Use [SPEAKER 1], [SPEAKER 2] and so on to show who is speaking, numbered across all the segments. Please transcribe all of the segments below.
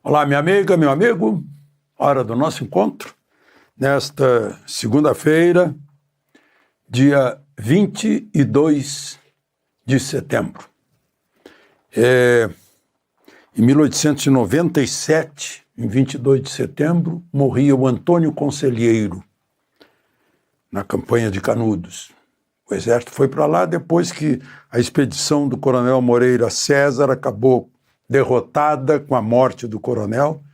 [SPEAKER 1] Olá, minha amiga, meu amigo, hora do nosso encontro, nesta segunda-feira, dia 22 de setembro. Em 1897, em 22 de setembro, morria o Antônio Conselheiro, na campanha de Canudos. O exército foi para lá depois que a expedição do coronel Moreira César acabou derrotada com a morte do coronel,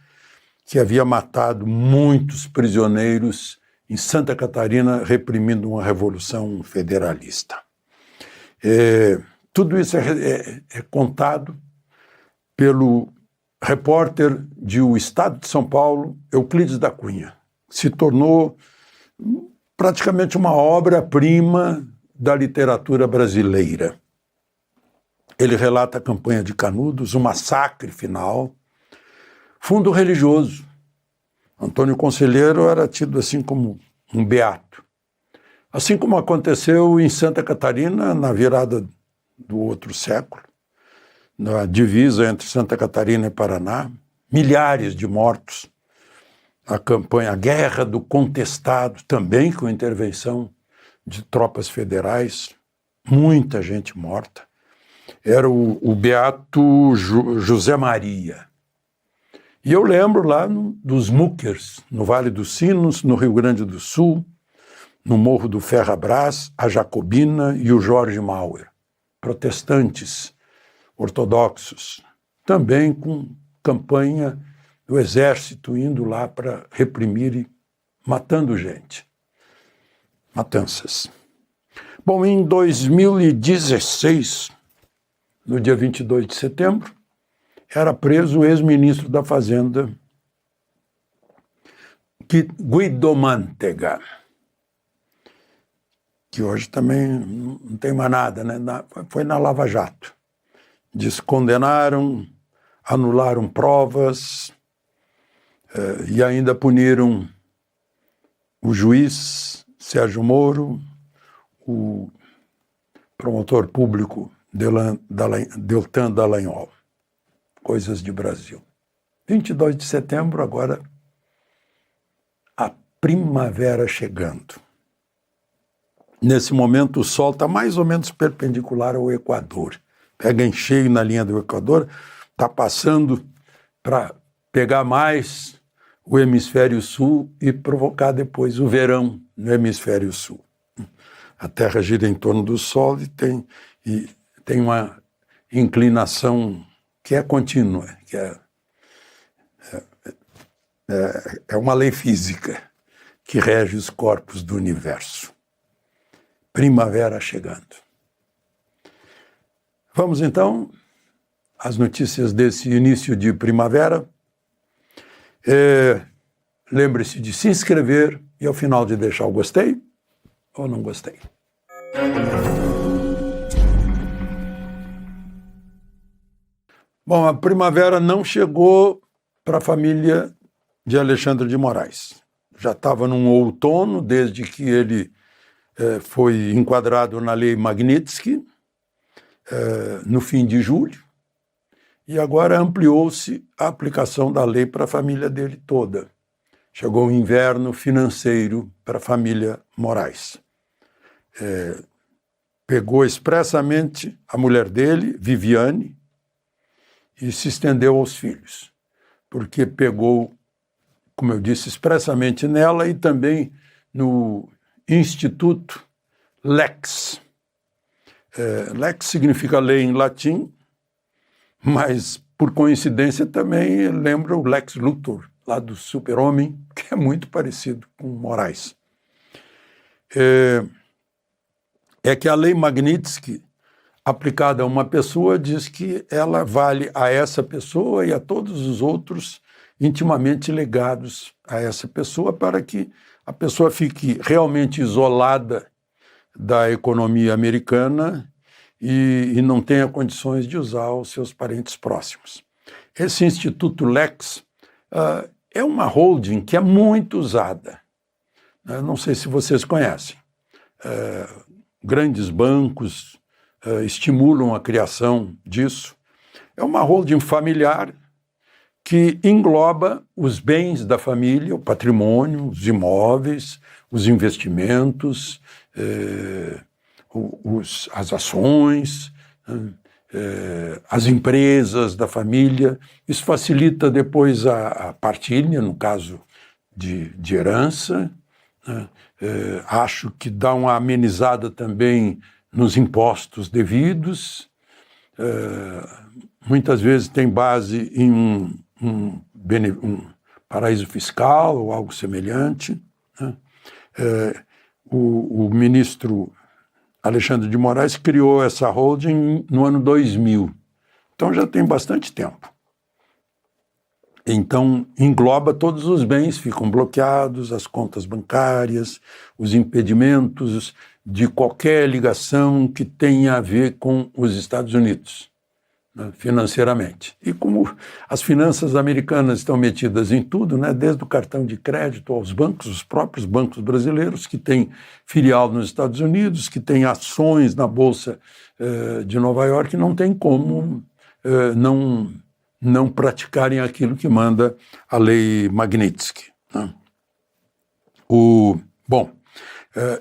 [SPEAKER 1] que havia matado muitos prisioneiros em Santa Catarina, reprimindo uma revolução federalista. Tudo isso é contado pelo repórter de O Estado de São Paulo, Euclides da Cunha. Se tornou praticamente uma obra-prima da literatura brasileira. Ele relata a campanha de Canudos, o massacre final, fundo religioso. Antônio Conselheiro era tido assim como um beato. Assim como aconteceu em Santa Catarina, na virada do outro século, na divisa entre Santa Catarina e Paraná, milhares de mortos. A campanha, a Guerra do Contestado, também com intervenção de tropas federais, muita gente morta. Era o beato José Maria. E eu lembro lá dos muckers, no Vale dos Sinos, no Rio Grande do Sul, no Morro do Ferrabras, a Jacobina e o Jorge Mauer, protestantes ortodoxos, também com campanha do exército indo lá para reprimir e matando gente. Matanças. Bom, em 2016, no dia 22 de setembro, era preso o ex-ministro da Fazenda, Guido Mantega, que hoje também não tem mais nada, né? Foi na Lava Jato. Descondenaram, anularam provas e ainda puniram o juiz Sérgio Moro, o promotor público Deltan Dallagnol. Coisas de Brasil. 22 de setembro, agora, a primavera chegando. Nesse momento, o Sol está mais ou menos perpendicular ao Equador. Pega em cheio na linha do Equador, está passando para pegar mais o hemisfério sul e provocar depois o verão no hemisfério sul. A Terra gira em torno do Sol e tem uma inclinação que é contínua, que é uma lei física que rege os corpos do universo. Primavera chegando. Vamos então às notícias desse início de primavera. Lembre-se de se inscrever e ao final de deixar o gostei ou não gostei. Bom, a primavera não chegou para a família de Alexandre de Moraes. Já estava num outono, desde que ele foi enquadrado na Lei Magnitsky, no fim de julho, e agora ampliou-se a aplicação da lei para a família dele toda. Chegou o inverno financeiro para a família Moraes. Pegou expressamente a mulher dele, Viviane, e se estendeu aos filhos, porque pegou, como eu disse, expressamente nela e também no Instituto Lex. Lex significa lei em latim, mas, por coincidência, também lembra o Lex Luthor, lá do Super-Homem, que é muito parecido com Moraes. É que a lei Magnitsky, aplicada a uma pessoa, diz que ela vale a essa pessoa e a todos os outros intimamente ligados a essa pessoa, para que a pessoa fique realmente isolada da economia americana e não tenha condições de usar os seus parentes próximos. Esse Instituto Lex é uma holding que é muito usada. Não sei se vocês conhecem. Grandes bancos estimulam a criação disso. É uma holding familiar que engloba os bens da família, o patrimônio, os imóveis, os investimentos, as ações, as empresas da família. Isso facilita depois a partilha, no caso de herança. Acho que dá uma amenizada também nos impostos devidos. Muitas vezes tem base em um paraíso fiscal ou algo semelhante. O ministro Alexandre de Moraes criou essa holding no ano 2000. Então já tem bastante tempo. Então engloba todos os bens, ficam bloqueados, as contas bancárias, os impedimentos de qualquer ligação que tenha a ver com os Estados Unidos, né, financeiramente. E como as finanças americanas estão metidas em tudo, né, desde o cartão de crédito aos bancos, os próprios bancos brasileiros que têm filial nos Estados Unidos, que têm ações na Bolsa de Nova York, não tem como não praticarem aquilo que manda a lei Magnitsky, né?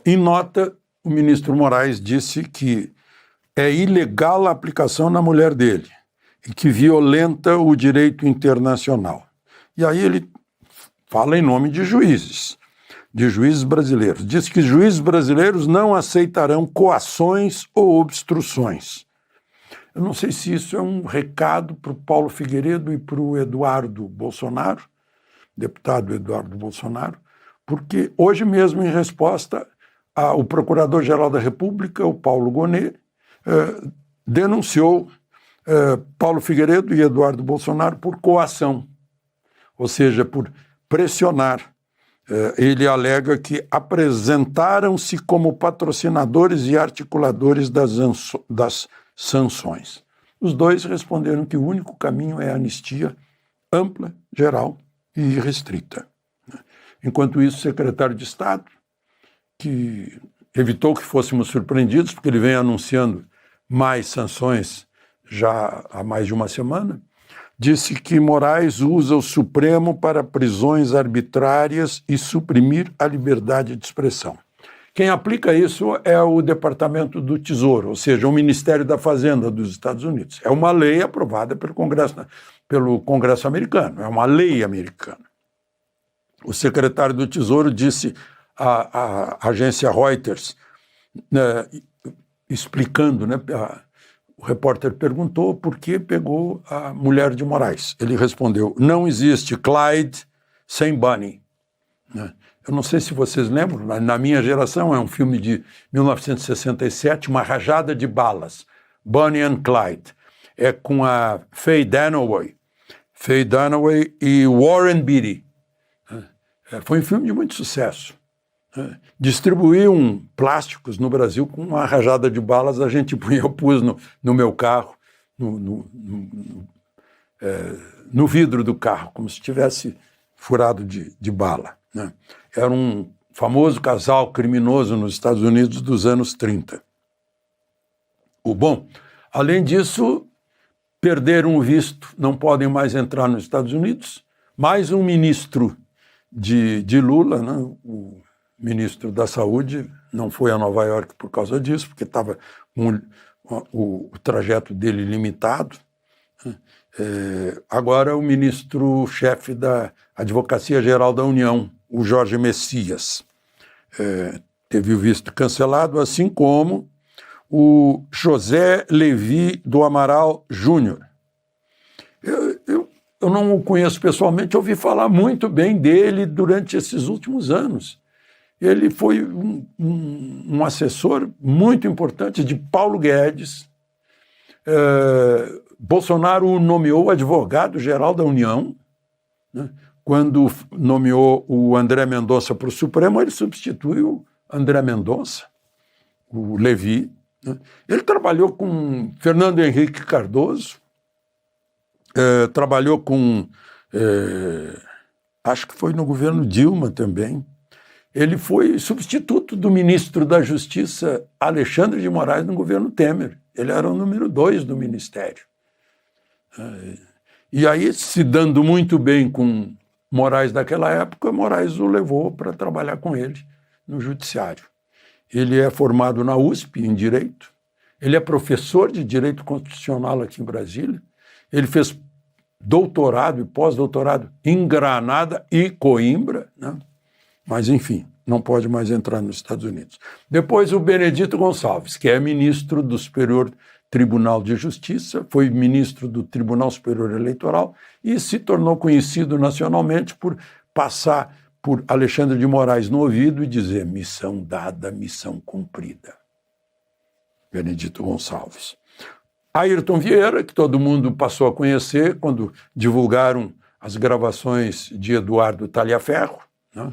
[SPEAKER 1] Em nota, o ministro Moraes disse que é ilegal a aplicação na mulher dele e que violenta o direito internacional. E aí ele fala em nome de juízes brasileiros. Diz que juízes brasileiros não aceitarão coações ou obstruções. Eu não sei se isso é um recado para o Paulo Figueiredo e para o Eduardo Bolsonaro, deputado Eduardo Bolsonaro, porque hoje mesmo, em resposta, o Procurador-Geral da República, o Paulo Gonet, denunciou Paulo Figueiredo e Eduardo Bolsonaro por coação, ou seja, por pressionar. Ele alega que apresentaram-se como patrocinadores e articuladores das sanções. Os dois responderam que o único caminho é a anistia ampla, geral e irrestrita. Enquanto isso, o secretário de Estado, que evitou que fôssemos surpreendidos, porque ele vem anunciando mais sanções já há mais de uma semana, disse que Moraes usa o Supremo para prisões arbitrárias e suprimir a liberdade de expressão. Quem aplica isso é o Departamento do Tesouro, ou seja, o Ministério da Fazenda dos Estados Unidos. É uma lei aprovada pelo Congresso americano, é uma lei americana. O secretário do Tesouro disse à agência Reuters, explicando, né, o repórter perguntou por que pegou a mulher de Moraes. Ele respondeu: não existe Clyde sem Bunny. Eu não sei se vocês lembram, na minha geração é um filme de 1967, Uma Rajada de Balas, Bonnie and Clyde. É com a Faye Dunaway e Warren Beatty. Foi um filme de muito sucesso. Distribuíam plásticos no Brasil com uma rajada de balas, eu pus no meu carro, no vidro do carro, como se tivesse furado de bala, né? Era um famoso casal criminoso nos Estados Unidos dos anos 30. Além disso, perderam o visto, não podem mais entrar nos Estados Unidos. Mais um ministro de Lula, né, o ministro da Saúde, não foi a Nova York por causa disso, porque estava com o trajeto dele limitado. Agora o ministro-chefe da Advocacia Geral da União, o Jorge Messias, teve o visto cancelado, assim como o José Levi do Amaral Júnior. Eu não o conheço pessoalmente, ouvi falar muito bem dele durante esses últimos anos. Ele foi um assessor muito importante de Paulo Guedes. Bolsonaro o nomeou advogado-geral da União, né? Quando nomeou o André Mendonça para o Supremo, ele substituiu André Mendonça, o Levi, né? Ele trabalhou com Fernando Henrique Cardoso, trabalhou com, acho que foi no governo Dilma também. Ele foi substituto do ministro da Justiça, Alexandre de Moraes, no governo Temer. Ele era o número 2 do ministério. E aí, se dando muito bem com Moraes daquela época, Moraes o levou para trabalhar com ele no judiciário. Ele é formado na USP em Direito, ele é professor de Direito Constitucional aqui em Brasília, ele fez doutorado e pós-doutorado em Granada e Coimbra, né? Mas, enfim, não pode mais entrar nos Estados Unidos. Depois o Benedito Gonçalves, que é ministro do Superior Tribunal de Justiça, foi ministro do Tribunal Superior Eleitoral e se tornou conhecido nacionalmente por passar por Alexandre de Moraes no ouvido e dizer missão dada, missão cumprida. Benedito Gonçalves. Ayrton Vieira, que todo mundo passou a conhecer quando divulgaram as gravações de Eduardo Taliaferro, né?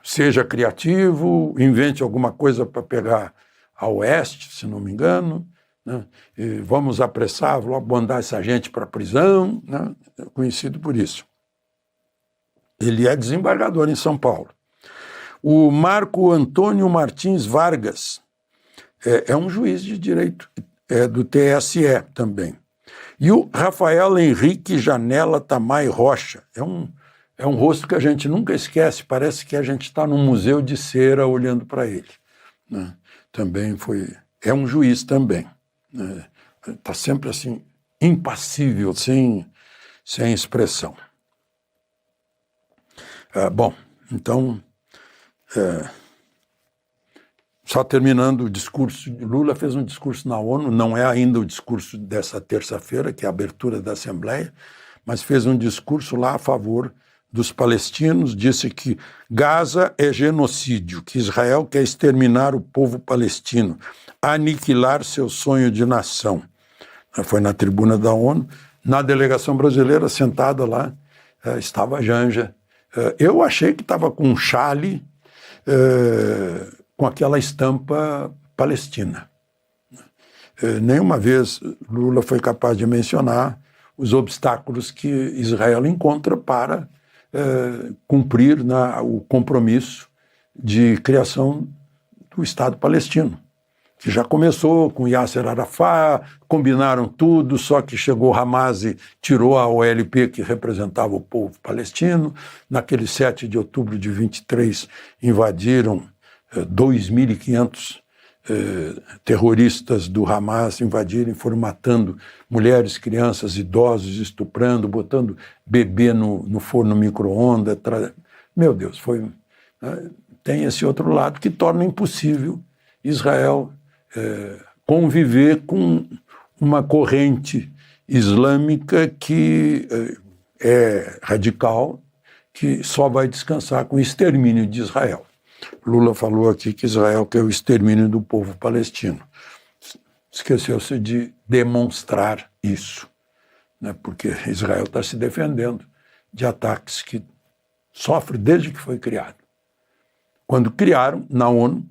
[SPEAKER 1] Seja criativo, invente alguma coisa para pegar a Oeste, se não me engano, né? E vamos apressar, vamos mandar essa gente para a prisão, né? É conhecido por isso. Ele é desembargador em São Paulo. O Marco Antônio Martins Vargas é um juiz de direito, é do TSE também. E o Rafael Henrique Janela Tamay Rocha, é um rosto que a gente nunca esquece, parece que a gente está num museu de cera olhando para ele, né? Também é um juiz também, né? Está sempre assim, impassível, sem expressão. Bom, então, só terminando o discurso, Lula fez um discurso na ONU, não é ainda o discurso dessa terça-feira, que é a abertura da Assembleia, mas fez um discurso lá a favor dos palestinos, disse que Gaza é genocídio, que Israel quer exterminar o povo palestino, aniquilar seu sonho de nação. Foi na tribuna da ONU, na delegação brasileira, sentada lá, estava a Janja. Eu achei que estava com um chale com aquela estampa palestina. Nenhuma vez Lula foi capaz de mencionar os obstáculos que Israel encontra para cumprir o compromisso de criação do Estado palestino, que já começou com Yasser Arafat, combinaram tudo, só que chegou Hamas e tirou a OLP que representava o povo palestino. Naquele 7 de outubro de 23, invadiram 2.500 terroristas do Hamas, invadiram, foram matando mulheres, crianças, idosos, estuprando, botando bebê no forno micro-ondas. Meu Deus, tem esse outro lado que torna impossível Israel conviver com uma corrente islâmica que é radical, que só vai descansar com o extermínio de Israel. Lula falou aqui que Israel quer o extermínio do povo palestino. Esqueceu-se de demonstrar isso, né? Porque Israel está se defendendo de ataques que sofre desde que foi criado. Quando criaram, na ONU,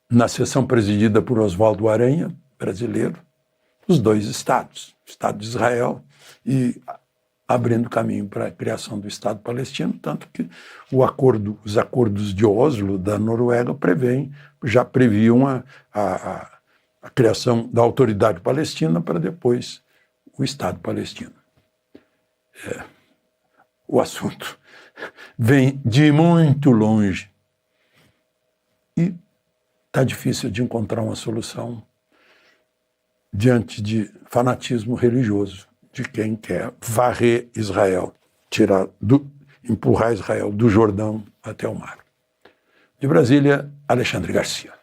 [SPEAKER 1] na sessão presidida por Oswaldo Aranha, brasileiro, os dois estados, o Estado de Israel e abrindo caminho para a criação do Estado palestino, tanto que os acordos de Oslo, da Noruega, já previam a criação da autoridade palestina para depois o Estado palestino. O assunto vem de muito longe e está difícil de encontrar uma solução diante de fanatismo religioso de quem quer varrer Israel, empurrar Israel do Jordão até o mar. De Brasília, Alexandre Garcia.